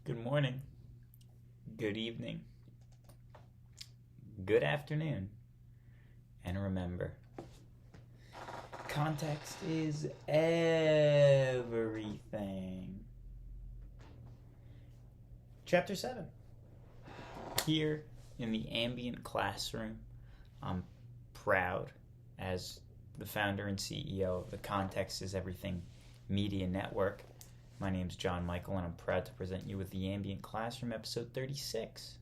Good morning, good evening, good afternoon, and remember, context is everything. Chapter 7. Here in the ambient classroom, I'm proud as the founder and CEO of the Context is Everything Media Network. My name's John Michael, and I'm proud to present you with the Ambient Classroom, episode 36.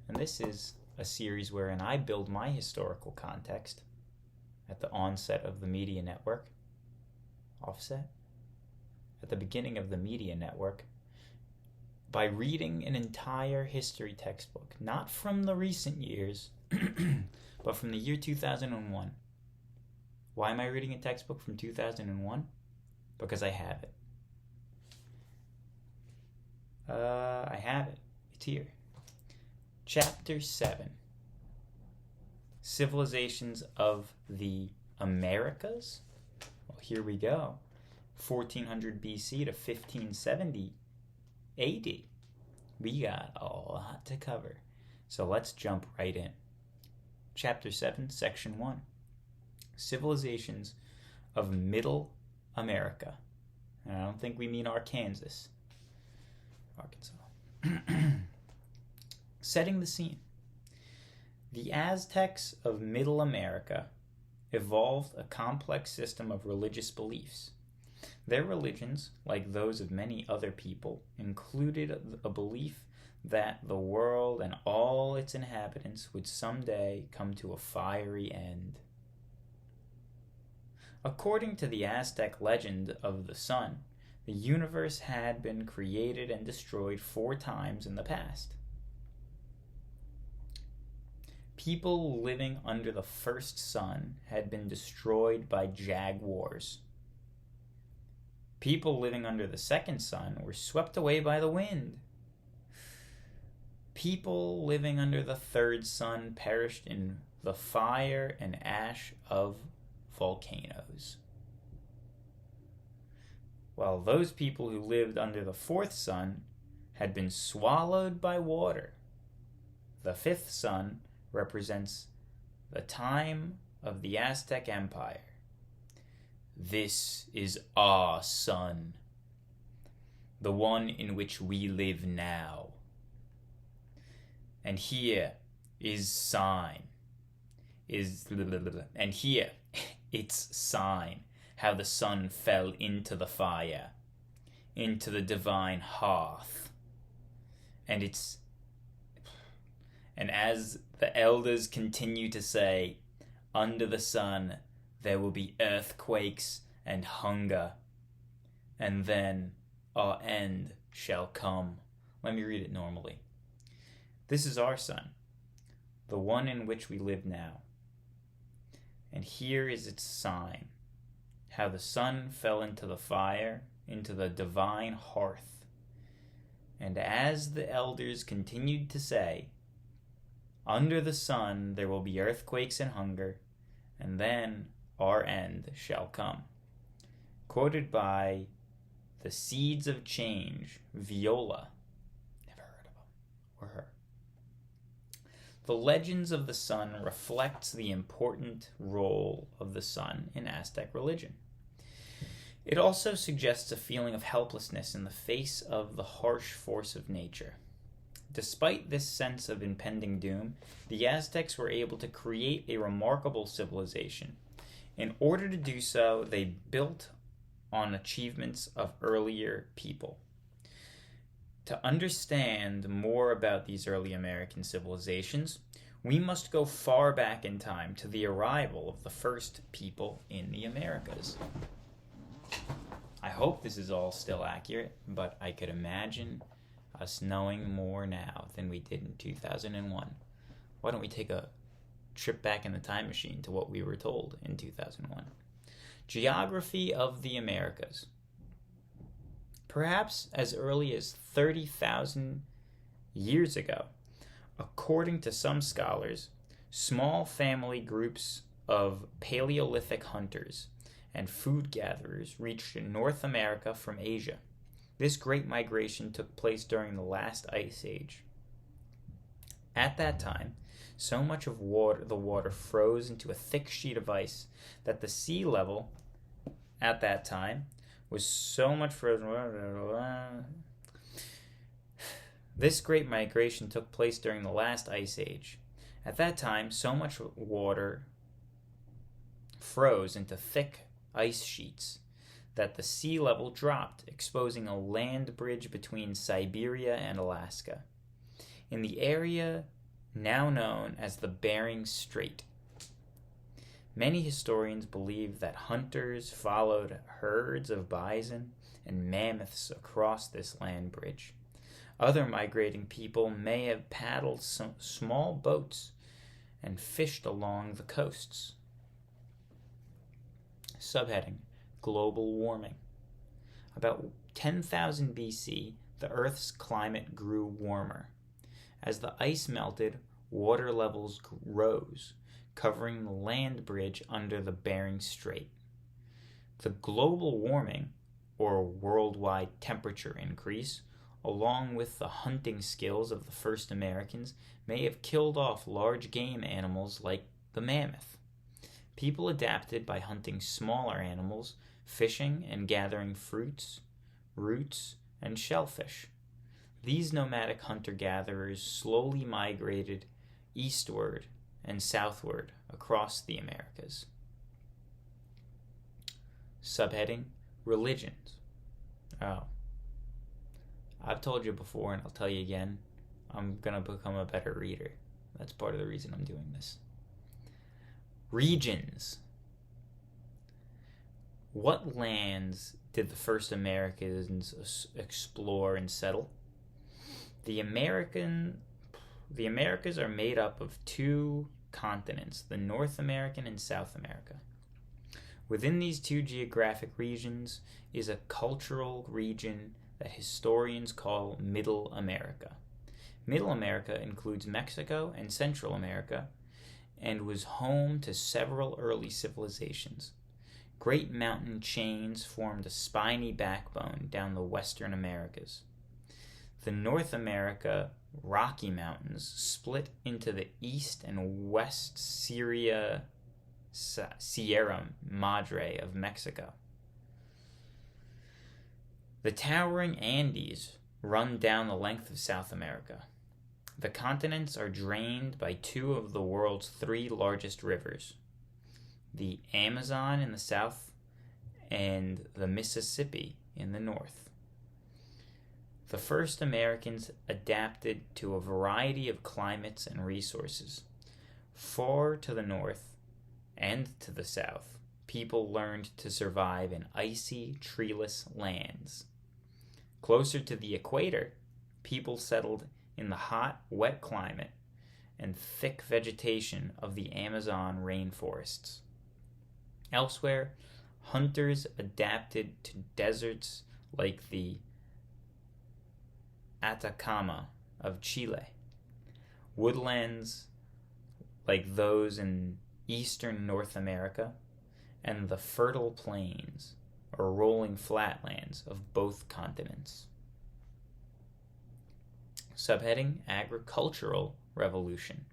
And this is a series wherein I build my historical context at the onset of the media network, offset, at the beginning of the media network, by reading an entire history textbook, not from the recent years, but from the year 2001. Why am I reading a textbook from 2001? Because I have it. I have it. It's here. Chapter 7. Civilizations of the Americas. Well, here we go. 1400 BC to 1570 AD. We got a lot to cover. So let's jump right in. Chapter 7, Section 1. Civilizations of Middle America. And I don't think we mean Arkansas. Setting the scene. The Aztecs of Middle America evolved a complex system of religious beliefs. Their religions, like those of many other people, included a belief that the world and all its inhabitants would someday come to a fiery end. According to the Aztec legend of the sun, the universe had been created and destroyed 4 times in the past. People living under the first sun had been destroyed by jaguars. People living under the second sun were swept away by the wind. People living under the third sun perished in the fire and ash of volcanoes. While those people who lived under the fourth sun had been swallowed by water. The fifth sun represents the time of the Aztec Empire. This is our sun, the one in which we live now. And here is and here its sign, how the sun fell into the fire, into the divine hearth. And as the elders continue to say, under the sun there will be earthquakes and hunger, and then our end shall come. Let me read it normally. This is our sun, the one in which we live now. And here is its sign, how the sun fell into the fire, into the divine hearth. And as the elders continued to say, under the sun there will be earthquakes and hunger, and then our end shall come. Quoted by The Seeds of Change, Viola. Never heard of him or her. The legends of the sun reflects the important role of the sun in Aztec religion. It also suggests a feeling of helplessness in the face of the harsh force of nature. Despite this sense of impending doom, the Aztecs were able to create a remarkable civilization. In order to do so, they built on achievements of earlier people. To understand more about these early American civilizations, we must go far back in time to the arrival of the first people in the Americas. I hope this is all still accurate, but I could imagine us knowing more now than we did in 2001. Why don't we take a trip back in the time machine to what we were told in 2001? Geography of the Americas. Perhaps as early as 30,000 years ago, according to some scholars, small family groups of Paleolithic hunters and food gatherers reached North America from Asia. This great migration took place during the last ice age. At that time, so much of the water froze into a thick sheet of ice that the sea level at that time was so much frozen. This great migration took place during the last ice age. At that time, so much water froze into thick ice sheets that the sea level dropped, exposing a land bridge between Siberia and Alaska, in the area now known as the Bering Strait. Many historians believe that hunters followed herds of bison and mammoths across this land bridge. Other migrating people may have paddled some small boats and fished along the coasts. Subheading: Global warming. About 10,000 BC, the Earth's climate grew warmer. As the ice melted, water levels rose, covering the land bridge under the Bering Strait. The global warming, or worldwide temperature increase, along with the hunting skills of the first Americans, may have killed off large game animals like the mammoth. People adapted by hunting smaller animals, fishing and gathering fruits, roots, and shellfish. These nomadic hunter-gatherers slowly migrated eastward and southward across the Americas. Subheading: Religions. I've told you before, and I'll tell you again, I'm going to become a better reader. That's part of the reason I'm doing this. Regions. What lands did the first Americans explore and settle? The Americas are made up of two continents, the North American and South America. Within these two geographic regions is a cultural region that historians call Middle America. Middle America includes Mexico and Central America and was home to several early civilizations. Great mountain chains formed a spiny backbone down the western Americas. The North America Rocky Mountains split into the east and west Sierra Madre of Mexico. The towering Andes run down the length of South America. The continents are drained by two of the world's three largest rivers, the Amazon in the south and the Mississippi in the north. The first Americans adapted to a variety of climates and resources. Far to the north and to the south, people learned to survive in icy, treeless lands. Closer to the equator, people settled in the hot, wet climate and thick vegetation of the Amazon rainforests. Elsewhere, hunters adapted to deserts like the Atacama of Chile, woodlands like those in eastern North America, and the fertile plains or rolling flatlands of both continents. Subheading: Agricultural Revolution.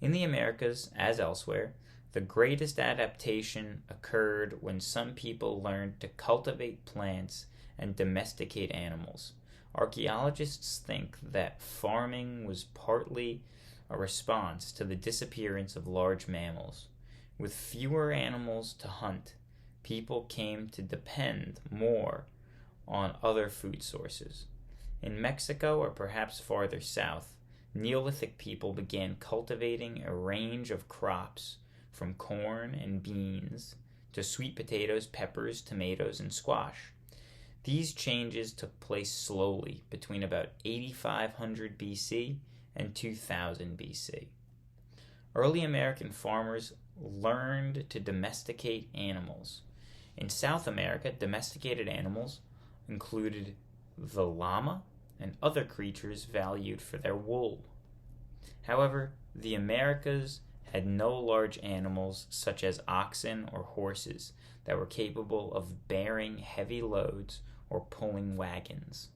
In the Americas, as elsewhere, the greatest adaptation occurred when some people learned to cultivate plants and domesticate animals. Archaeologists think that farming was partly a response to the disappearance of large mammals. With fewer animals to hunt, people came to depend more on other food sources. In Mexico, or perhaps farther south, Neolithic people began cultivating a range of crops, from corn and beans to sweet potatoes, peppers, tomatoes, and squash. These changes took place slowly between about 8500 BC and 2000 BC. Early American farmers learned to domesticate animals. In South America, domesticated animals included the llama and other creatures valued for their wool. However, the Americas had no large animals such as oxen or horses that were capable of bearing heavy loads or pulling wagons.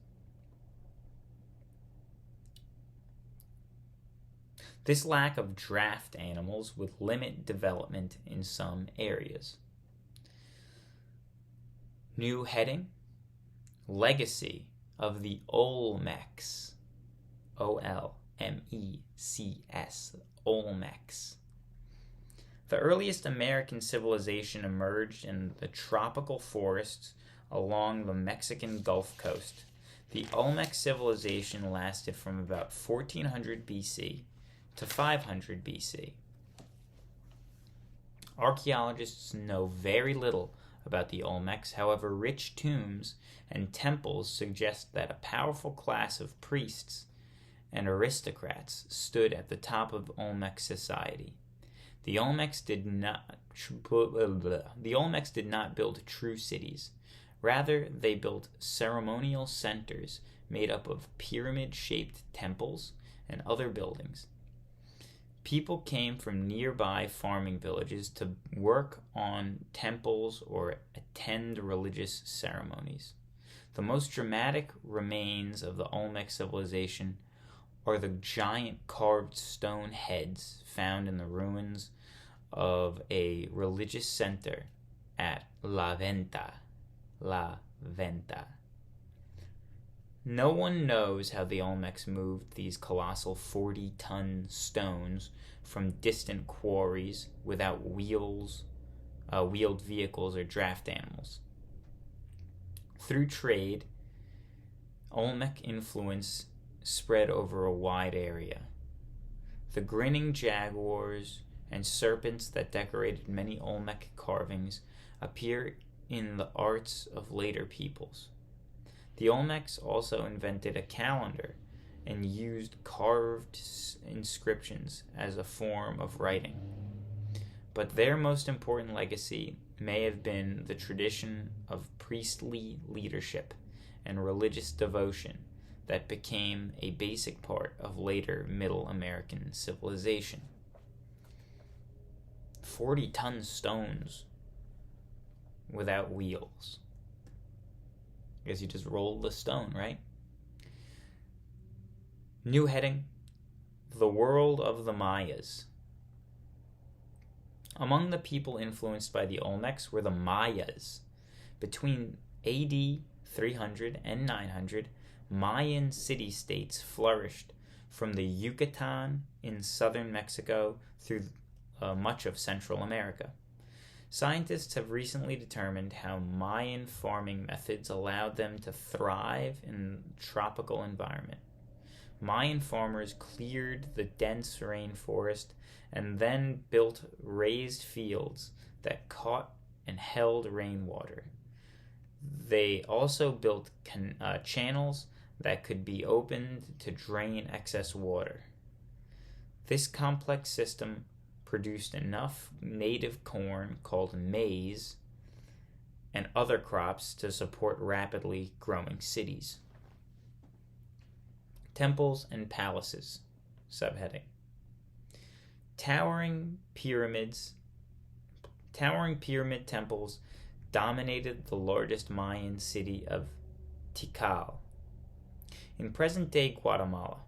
This lack of draft animals would limit development in some areas. New heading: Legacy of the Olmecs. O-L-M-E-C-S. Olmecs. The earliest American civilization emerged in the tropical forests along the Mexican Gulf Coast. The Olmec civilization lasted from about 1400 BC to 500 BC. Archaeologists know very little about the Olmecs. However, rich tombs and temples suggest that a powerful class of priests and aristocrats stood at the top of Olmec society. The Olmecs did not build true cities. Rather, they built ceremonial centers made up of pyramid-shaped temples and other buildings. People came from nearby farming villages to work on temples or attend religious ceremonies. The most dramatic remains of the Olmec civilization are the giant carved stone heads found in the ruins of a religious center at La Venta. No one knows how the Olmecs moved these colossal 40-ton stones from distant quarries without wheeled vehicles or draft animals. Through trade, Olmec influence spread over a wide area. The grinning jaguars and serpents that decorated many Olmec carvings appear in the arts of later peoples. The Olmecs also invented a calendar and used carved inscriptions as a form of writing. But their most important legacy may have been the tradition of priestly leadership and religious devotion that became a basic part of later Middle American civilization. 40-ton stones without wheels. I guess you just roll the stone, right? New heading: The World of the Mayas. Among the people influenced by the Olmecs were the Mayas. Between AD 300 and 900, Mayan city-states flourished from the Yucatan in southern Mexico through much of Central America. Scientists have recently determined how Mayan farming methods allowed them to thrive in a tropical environment. Mayan farmers cleared the dense rainforest and then built raised fields that caught and held rainwater. They also built channels that could be opened to drain excess water. This complex system produced enough native corn called maize and other crops to support rapidly growing cities. Temples and palaces. Subheading: Towering pyramid temples dominated the largest Mayan city of Tikal. In present-day Guatemala,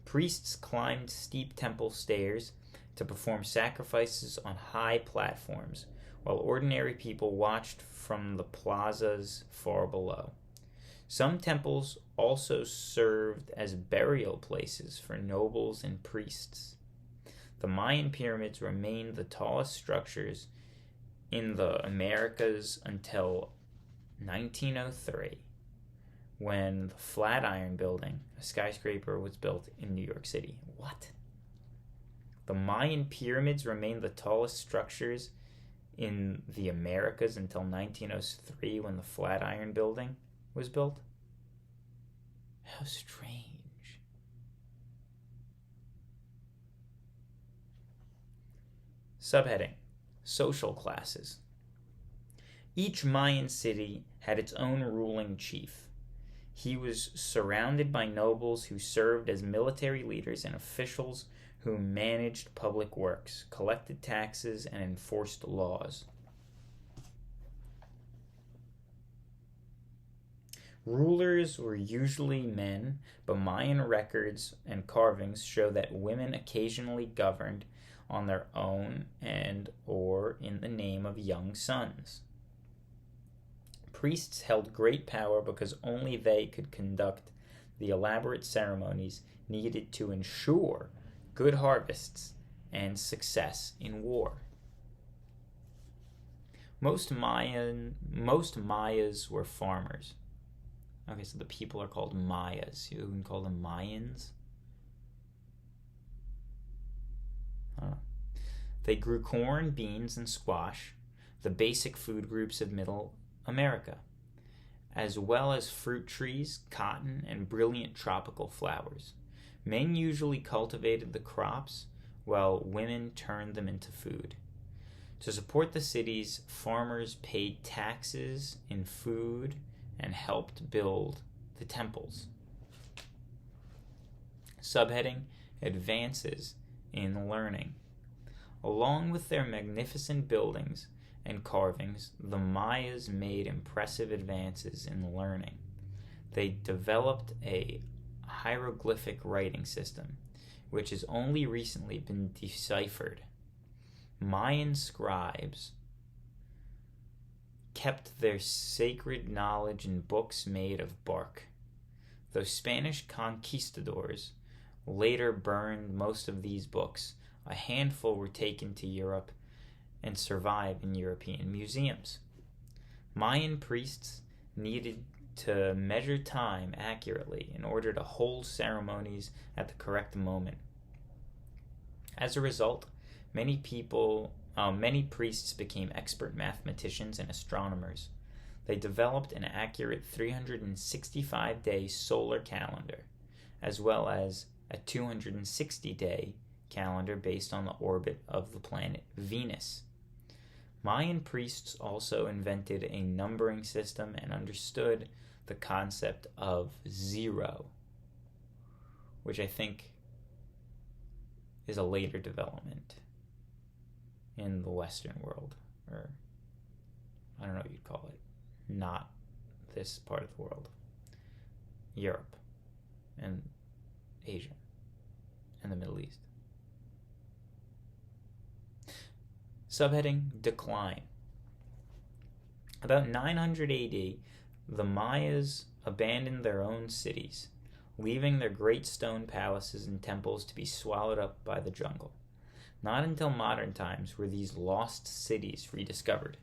priests climbed steep temple stairs to perform sacrifices on high platforms, while ordinary people watched from the plazas far below. Some temples also served as burial places for nobles and priests. The Mayan pyramids remained the tallest structures in the Americas until 1903, when the Flatiron Building, a skyscraper, was built in New York City. What? The Mayan pyramids remained the tallest structures in the Americas until 1903, when the Flatiron Building was built? How strange. Subheading: Social classes. Each Mayan city had its own ruling chief. He was surrounded by nobles who served as military leaders and officials who managed public works, collected taxes, and enforced laws. Rulers were usually men, but Mayan records and carvings show that women occasionally governed on their own and or in the name of young sons. Priests held great power because only they could conduct the elaborate ceremonies needed to ensure good harvests and success in war. Most Mayas were farmers. Okay, so the people are called Mayas. You can call them Mayans. They grew corn, beans, and squash, the basic food groups of Middle America, as well as fruit trees, cotton, and brilliant tropical flowers. Men usually cultivated the crops, while women turned them into food. To support the cities, farmers paid taxes in food and helped build the temples. Subheading: Advances in Learning. Along with their magnificent buildings and carvings, the Mayas made impressive advances in learning. They developed a hieroglyphic writing system, which has only recently been deciphered. Mayan scribes kept their sacred knowledge in books made of bark. Though Spanish conquistadors later burned most of these books, a handful were taken to Europe and survive in European museums. Mayan priests needed to measure time accurately in order to hold ceremonies at the correct moment. As a result, many priests became expert mathematicians and astronomers. They developed an accurate 365-day solar calendar, as well as a 260-day calendar based on the orbit of the planet Venus. Mayan priests also invented a numbering system and understood the concept of zero, which I think is a later development in the Western world, or I don't know what you'd call it, not this part of the world, Europe and Asia and the Middle East. Subheading: Decline. About 900 AD, the Mayas abandoned their own cities, leaving their great stone palaces and temples to be swallowed up by the jungle. Not until modern times were these lost cities rediscovered.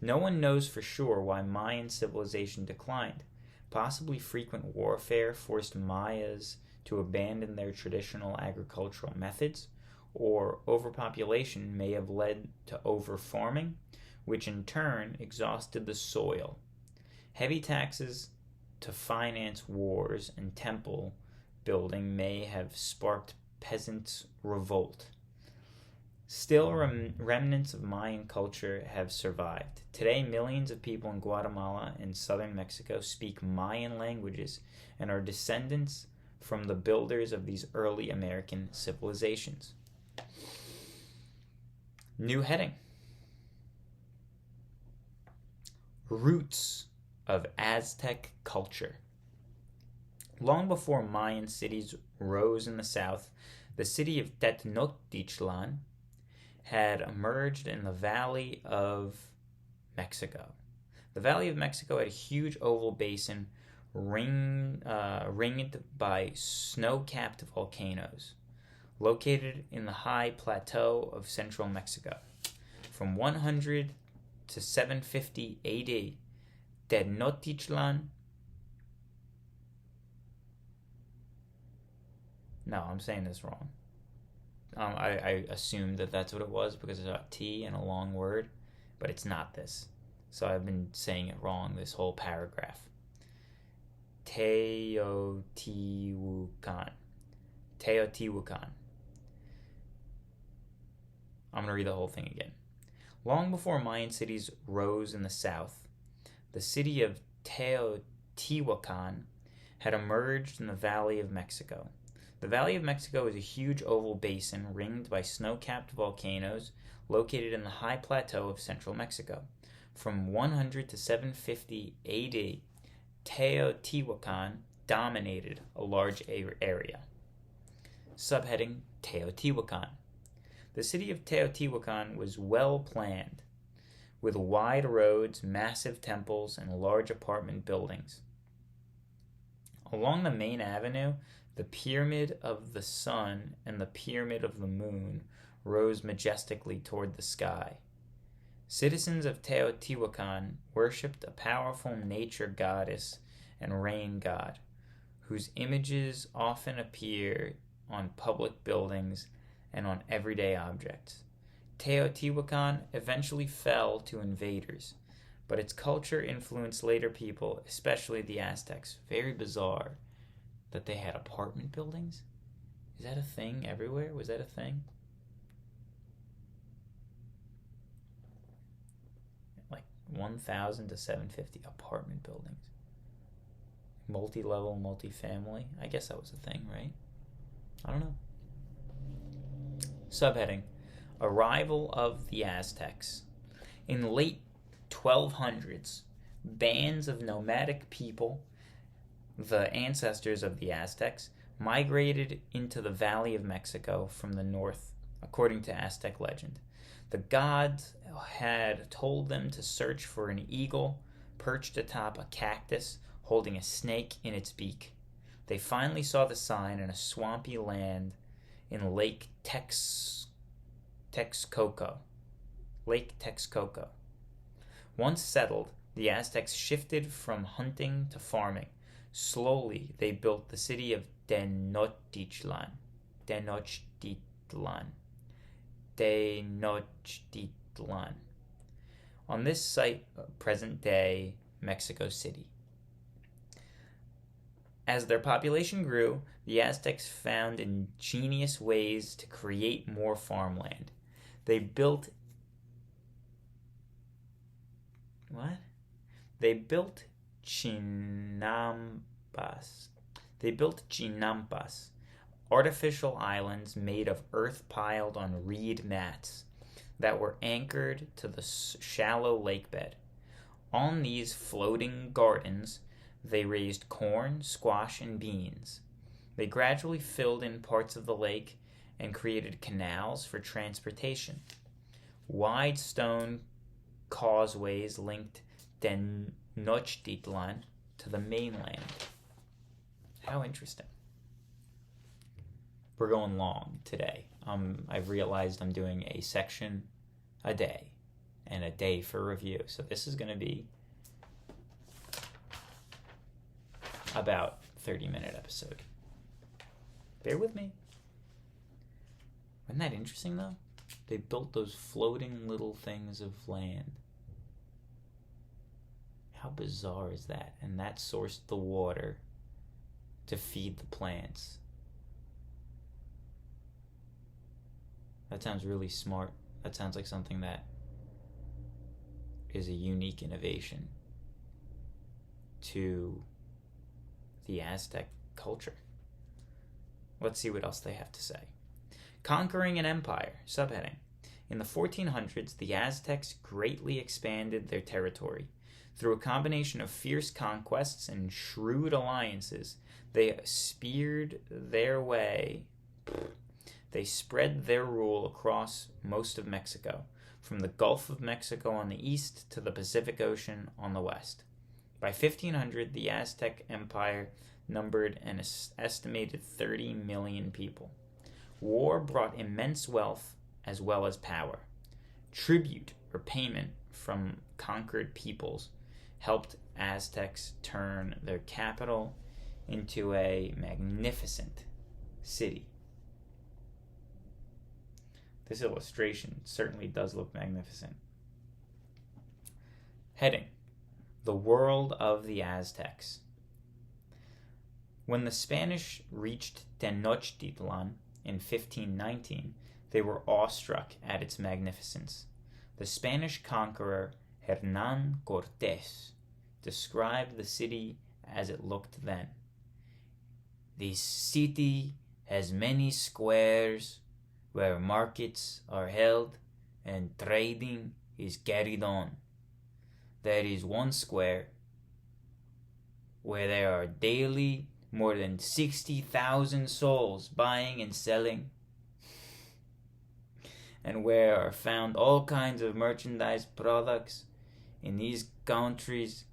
No one knows for sure why Mayan civilization declined. Possibly frequent warfare forced Mayas to abandon their traditional agricultural methods, or overpopulation may have led to overfarming, which in turn exhausted the soil. Heavy taxes to finance wars and temple building may have sparked peasants' revolt. Still, remnants of Mayan culture have survived. Today, millions of people in Guatemala and southern Mexico speak Mayan languages and are descendants from the builders of these early American civilizations. New heading: Roots of Aztec culture. Long before Mayan cities rose in the south, the city of Tenochtitlan had emerged in the Valley of Mexico. The Valley of Mexico had a huge oval basin ringed by snow-capped volcanoes, located in the high plateau of central Mexico. From 100 to 750 AD, Tenochtitlan. No, I'm saying this wrong. I assumed that that's what it was because it's a T and a long word, but it's not this. So I've been saying it wrong this whole paragraph. Teotihuacan. I'm going to read the whole thing again. Long before Mayan cities rose in the south, the city of Teotihuacan had emerged in the Valley of Mexico. The Valley of Mexico is a huge oval basin ringed by snow-capped volcanoes located in the high plateau of central Mexico. From 100 to 750 AD, Teotihuacan dominated a large area. Subheading Teotihuacan. The city of Teotihuacan was well planned, with wide roads, massive temples, and large apartment buildings. Along the main avenue, the Pyramid of the Sun and the Pyramid of the Moon rose majestically toward the sky. Citizens of Teotihuacan worshipped a powerful nature goddess and rain god, whose images often appear on public buildings and on everyday objects. Teotihuacan eventually fell to invaders, but its culture influenced later people, especially the Aztecs. Very bizarre that they had apartment buildings. Is that a thing everywhere? Was that a thing? Like 1,000 to 750 apartment buildings. Multi-level, multi-family. I guess that was a thing, right? I don't know. Subheading: Arrival of the Aztecs. In the late 1200s, bands of nomadic people, the ancestors of the Aztecs, migrated into the Valley of Mexico from the north, according to Aztec legend. The gods had told them to search for an eagle perched atop a cactus holding a snake in its beak. They finally saw the sign in a swampy land in Lake Texcoco. Once settled, the Aztecs shifted from hunting to farming. Slowly, they built the city of Tenochtitlan. On this site of present-day Mexico City. As their population grew, the Aztecs found ingenious ways to create more farmland. They built chinampas, artificial islands made of earth piled on reed mats that were anchored to the shallow lakebed. On these floating gardens, they raised corn, squash, and beans. They gradually filled in parts of the lake and created canals for transportation. Wide stone causeways linked Tenochtitlan to the mainland. How interesting. We're going long today. I've realized I'm doing a section a day and a day for review. So this is going to be about 30-minute episode. Bear with me. Wasn't that interesting, though? They built those floating little things of land. How bizarre is that? And that sourced the water to feed the plants. That sounds really smart. That sounds like something that is a unique innovation to the Aztec culture. Let's see what else they have to say. Conquering an empire. Subheading: In the 1400s, the Aztecs greatly expanded their territory. Through a combination of fierce conquests and shrewd alliances, they spread their rule across most of Mexico, from the Gulf of Mexico on the east to the Pacific Ocean on the west. By 1500, the Aztec Empire numbered an estimated 30 million people. War brought immense wealth as well as power. Tribute, or payment from conquered peoples, helped Aztecs turn their capital into a magnificent city. This illustration certainly does look magnificent. Heading: The world of the Aztecs. When the Spanish reached Tenochtitlan in 1519, they were awestruck at its magnificence. The Spanish conqueror Hernán Cortés described the city as it looked then. "The city has many squares where markets are held and trading is carried on. There is one square where there are daily more than 60,000 souls buying and selling, and where are found all kinds of merchandise products in these countries,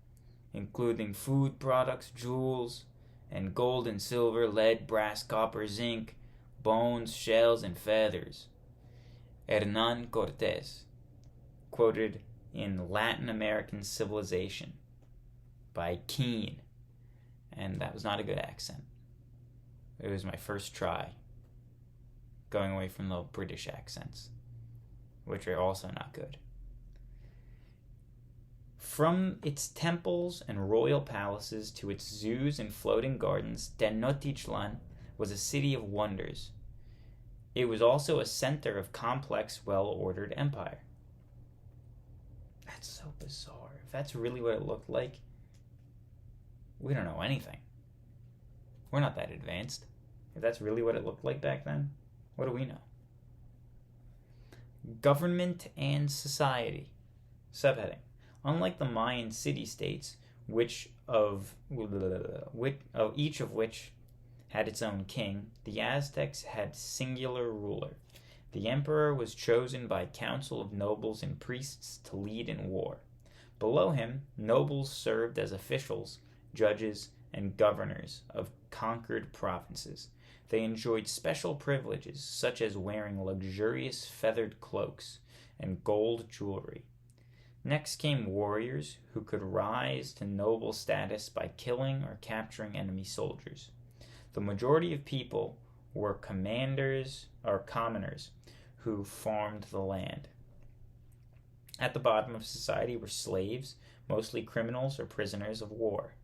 including food products, jewels, and gold and silver, lead, brass, copper, zinc, bones, shells, and feathers. Hernan Cortés, quoted in Latin American Civilization by Keene. And that was not a good accent. It was my first try going away from the British accents, which are also not good. From its temples and royal palaces to its zoos and floating gardens, Tenochtitlan was a city of wonders. It was also a center of complex, well-ordered empire. That's so bizarre. If that's really what it looked like, we don't know anything. We're not that advanced. If that's really what it looked like back then, what do we know? Government and society. Subheading. Unlike the Mayan city-states, each of which had its own king, the Aztecs had singular ruler. The emperor was chosen by a council of nobles and priests to lead in war. Below him, nobles served as officials, judges, and governors of conquered provinces. They enjoyed special privileges, such as wearing luxurious feathered cloaks and gold jewelry. Next came warriors who could rise to noble status by killing or capturing enemy soldiers. The majority of people were commanders or commoners who farmed the land. At the bottom of society were slaves, mostly criminals or prisoners of war.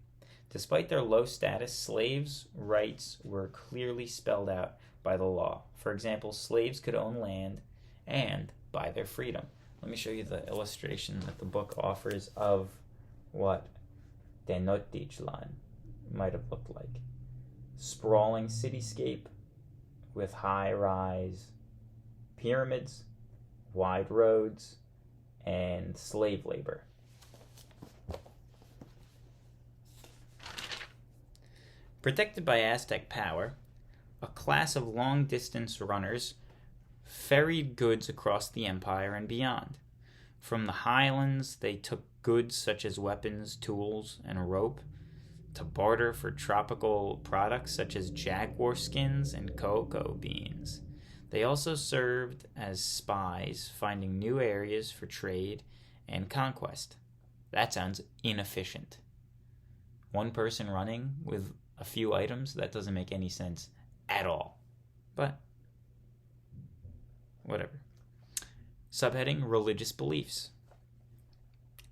Despite their low status, slaves' rights were clearly spelled out by the law. For example, slaves could own land and buy their freedom. Let me show you the illustration that the book offers of what Tenochtitlan might have looked like. Sprawling cityscape with high-rise pyramids, wide roads, and slave labor. Protected by Aztec power, a class of long-distance runners ferried goods across the empire and beyond. From the highlands, they took goods such as weapons, tools, and rope to barter for tropical products such as jaguar skins and cocoa beans. They also served as spies, finding new areas for trade and conquest. That sounds inefficient. One person running with a few items, that doesn't make any sense at all. But whatever. Subheading, religious beliefs.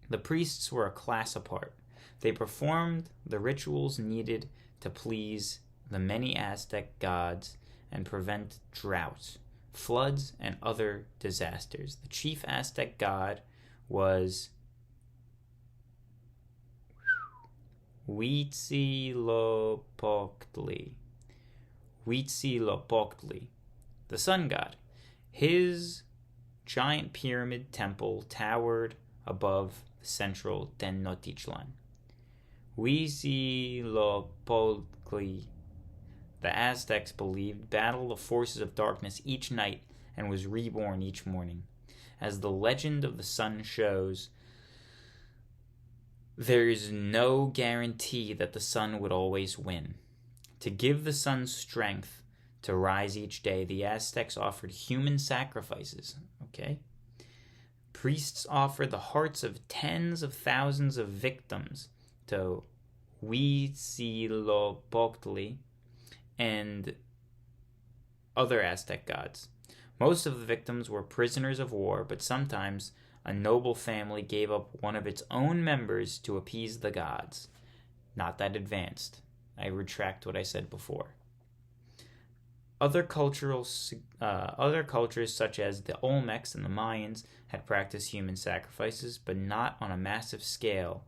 The priests were a class apart. They performed the rituals needed to please the many Aztec gods and prevent droughts, floods, and other disasters. The chief Aztec god was Huitzilopochtli, the sun god. His giant pyramid temple towered above the central Tenochtitlan. Huitzilopochtli, the Aztecs believed, battled the forces of darkness each night and was reborn each morning. As the legend of the sun shows, there is no guarantee that the sun would always win. To give the sun strength to rise each day, the Aztecs offered human sacrifices. Okay? Priests offered the hearts of tens of thousands of victims to Huitzilopochtli and other Aztec gods. Most of the victims were prisoners of war, but sometimes a noble family gave up one of its own members to appease the gods. Not that advanced. I retract what I said before. Other cultures such as the Olmecs and the Mayans had practiced human sacrifices, but not on a massive scale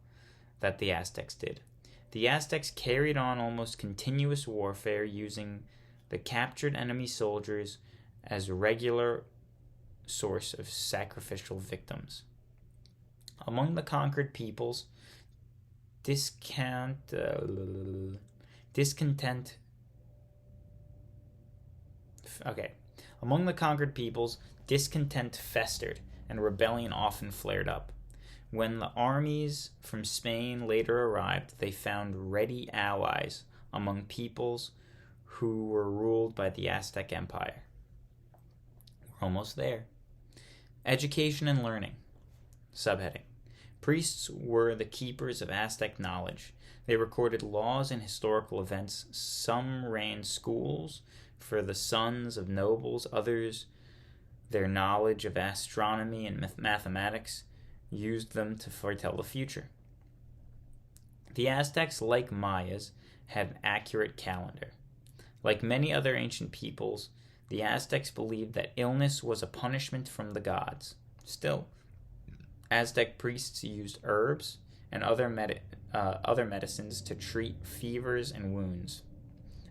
that the Aztecs did. The Aztecs carried on almost continuous warfare using the captured enemy soldiers as a regular source of sacrificial victims. Among the conquered peoples, discontent. Okay. Among the conquered peoples, discontent festered, and rebellion often flared up. When the armies from Spain later arrived, they found ready allies among peoples who were ruled by the Aztec Empire. We're almost there. Education and learning. Subheading. Priests were the keepers of Aztec knowledge. They recorded laws and historical events. Some ran schools for the sons of nobles. Others, their knowledge of astronomy and mathematics, used them to foretell the future. The Aztecs, like Mayas, had an accurate calendar. Like many other ancient peoples, the Aztecs believed that illness was a punishment from the gods. Still, Aztec priests used herbs and other medicines to treat fevers and wounds.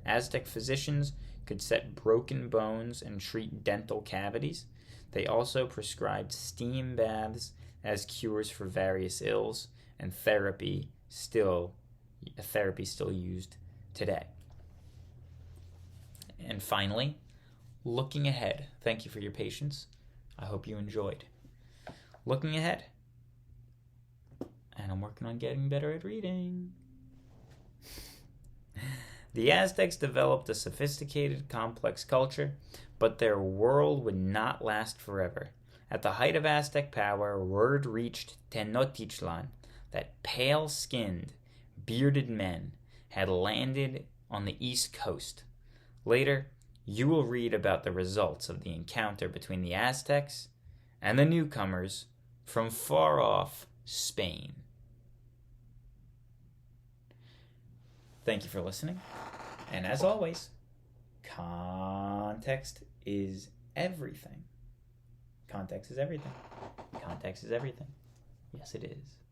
Aztec physicians could set broken bones and treat dental cavities. They also prescribed steam baths as cures for various ills, and therapy still used today. And finally, looking ahead. Thank you for your patience. I hope you enjoyed. Looking ahead. And I'm working on getting better at reading. The Aztecs developed a sophisticated, complex culture, but their world would not last forever. At the height of Aztec power, word reached Tenochtitlan that pale-skinned, bearded men had landed on the east coast. Later, you will read about the results of the encounter between the Aztecs and the newcomers from far-off Spain. Thank you for listening. And as always, context is everything. Context is everything. Context is everything. Yes, it is.